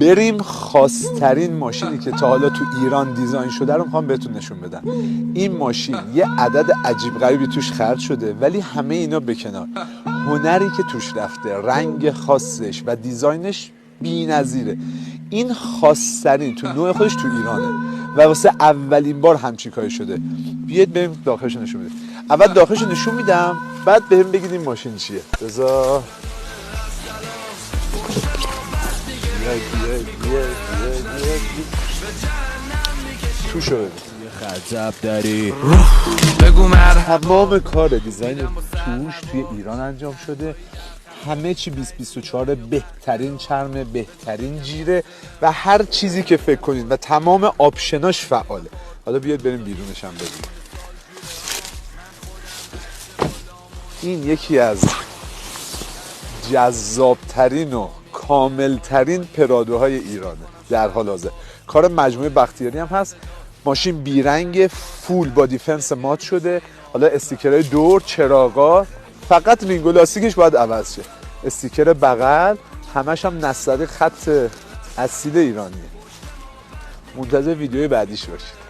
بریم خاص‌ترین ماشینی که تا حالا تو ایران دیزاین شده رو میخوام بهتون نشون بدم. این ماشین یه عدد عجیب غریبی توش خرج شده، ولی همه اینا به کنار، هنری که توش رفته، رنگ خاصش و دیزاینش بی‌نظیره. این خاص‌ترین تو نوع خودش تو ایرانه و واسه اولین بار همچین کاری شده. بیاید بریم داخلش نشون بدیم. اول داخلش نشون میدم، بعد بهم بگید این ماشین چیه. بذار تو شده خرجب داری تمام کار دیزاین توش توی ایران انجام شده. همه چی 2024 بهترین چرمه، بهترین جیره و هر چیزی که فکر کنید و تمام آپشناش فعاله. حالا بیاید بریم بیرونش هم ببینیم. این یکی از جذابترین و کاملترین پرادوهای ایرانه در حال حاضر. کار مجموعه بختیاری هم هست. ماشین بیرنگ، فول با دیفنس مات شده. حالا استیکرهای دور، چراغا، فقط رینگ و لاستیکش باید عوض شه. استیکر بغل همش هم نستعلیق خط اصیل ایرانیه. منتظر ویدیوی بعدیش باشید.